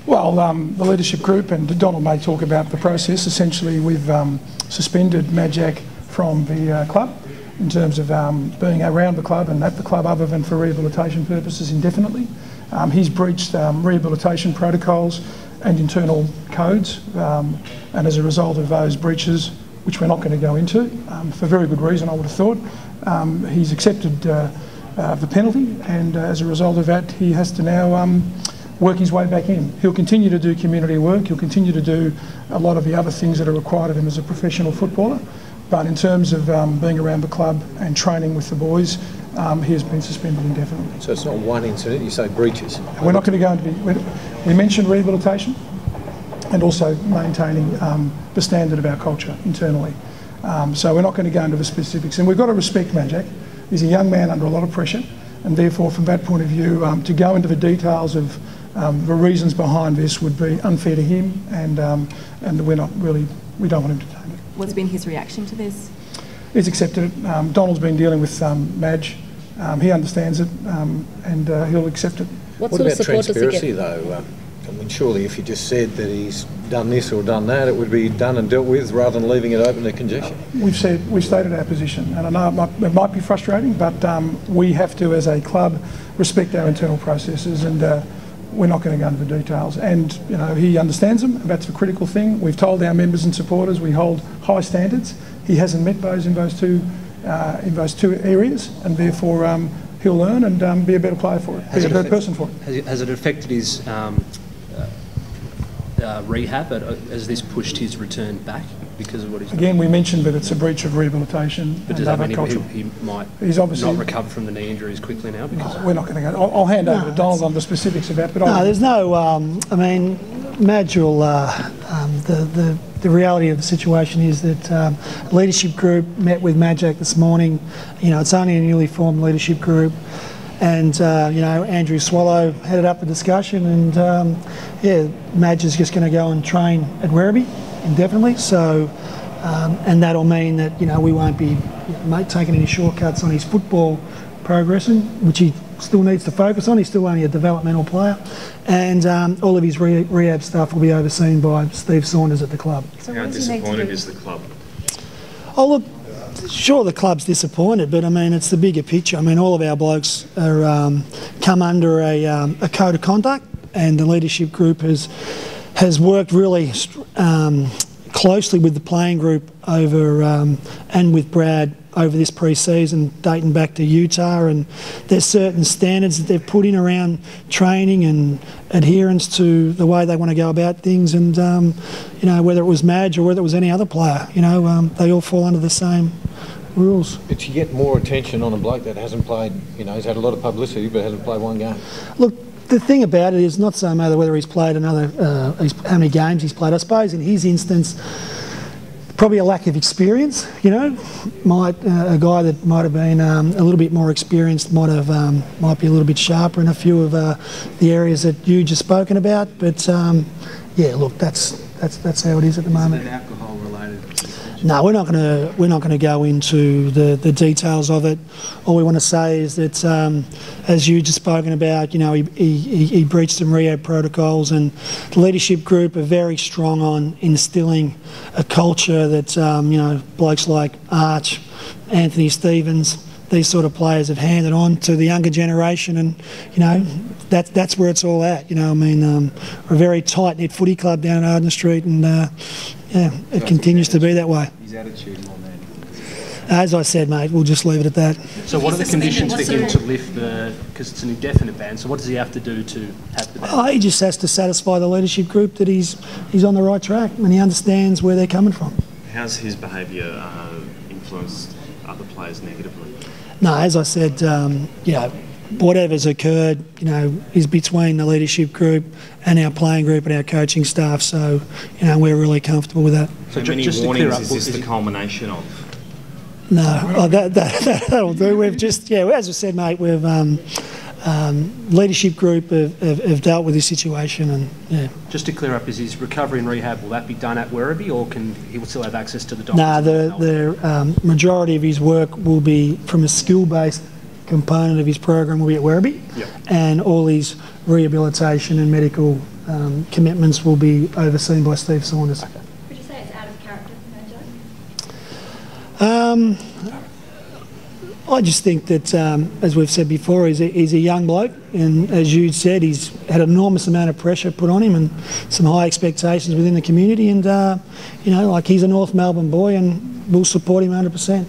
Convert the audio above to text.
Well, the leadership group, and Donald may talk about the process. Essentially, we've suspended Majak from the club in terms of being around the club and at the club other than for rehabilitation purposes indefinitely. He's breached rehabilitation protocols and internal codes, and as a result of those breaches, which we're not going to go into, for very good reason I would have thought, he's accepted the penalty, and as a result of that he has to now work his way back in. He'll continue to do community work, he'll continue to do a lot of the other things that are required of him as a professional footballer, but in terms of being around the club and training with the boys, he has been suspended indefinitely. So it's not one incident, you say breaches? We're not going to go into we mentioned rehabilitation and also maintaining the standard of our culture internally. So we're not going to go into the specifics, and we've got to respect Majak. He's a young man under a lot of pressure, and therefore from that point of view, to go into the details of the reasons behind this would be unfair to him, and we don't want him to take it. What's been his reaction to this? He's accepted it. Donald's been dealing with Madge. He understands it, and he'll accept it. What about transparency though? I mean, surely if you just said that he's done this or done that, it would be done and dealt with rather than leaving it open to conjecture. We've stated our position, and I know it might be frustrating, but we have to, as a club, respect our internal processes, and we're not going to go into the details. And you know, he understands them. That's the critical thing. We've told our members and supporters we hold high standards. He hasn't met those in those two areas, and therefore he'll learn and be a better player for it, be a better person for it. Has it affected his rehab? Has this pushed his return back because of what he's done? Again, we mentioned that it's a breach of rehabilitation. But does that mean he might not recover from the knee injuries quickly now? Because we're not going to go. I'll hand over to Donald on the specifics of that. But no, there's no. I mean, Madge will. The reality of the situation is that leadership group met with Majak this morning. You know, it's only a newly formed leadership group. And, you know, Andrew Swallow headed up the discussion, and, yeah, Madge is just going to go and train at Werribee indefinitely. So, and that'll mean that, you know, we won't be taking any shortcuts on his football progressing, which he still needs to focus on. He's still only a developmental player. And all of his rehab stuff will be overseen by Steve Saunders at the club. So how disappointed is the club? Oh, look, sure, the club's disappointed, but I mean, it's the bigger picture. I mean, all of our blokes are come under a code of conduct, and the leadership group has worked really closely with the playing group over and with Brad over this pre-season, dating back to Utah, and there's certain standards that they've put in around training and adherence to the way they want to go about things, and you know, whether it was Madge or whether it was any other player, you know, they all fall under the same rules. But you get more attention on a bloke that hasn't played, you know, he's had a lot of publicity but hasn't played one game. Look, the thing about it is not so much whether he's played another, how many games he's played. I suppose in his instance, probably a lack of experience, you know. A guy that might have been a little bit more experienced might be a little bit sharper in a few of the areas that you just spoken about. But yeah, look, that's how it is at the moment. Is it alcohol related? No, we're not going to go into the details of it. All we want to say is that, as you just spoken about, you know, he breached some rehab protocols, and the leadership group are very strong on instilling a culture that, you know, blokes like Arch, Anthony Stevens, these sort of players have handed on to the younger generation, and you know, that's where it's all at. You know, I mean, we're a very tight-knit footy club down at Arden Street, and yeah, it continues to be that way. His attitude more than as I said, mate, we'll just leave it at that. So what are the conditions for him to lift the, because it's an indefinite ban, so what does he have to do to have the ban? Oh, he just has to satisfy the leadership group that he's on the right track, and he understands where they're coming from. How's his behaviour influenced other players negatively? No, as I said, you know, whatever's occurred, you know, is between the leadership group and our playing group and our coaching staff. So, you know, we're really comfortable with that. So just to clear up, is this the culmination of? No, that'll do. We've just, yeah, as I said, mate, we've leadership group have dealt with this situation, and yeah. Just to clear up, is his recovery and rehab, will that be done at Werribee, or can he will still have access to the doctors? No, the majority of his work will be from a skill-based component of his program will be at Werribee, yep. And all his rehabilitation and medical commitments will be overseen by Steve Saunders. Would you say it's out of character for Majak? I just think that, as we've said before, he's a young bloke, and as you said, he's had an enormous amount of pressure put on him and some high expectations within the community, and, you know, like, he's a North Melbourne boy and we'll support him 100%.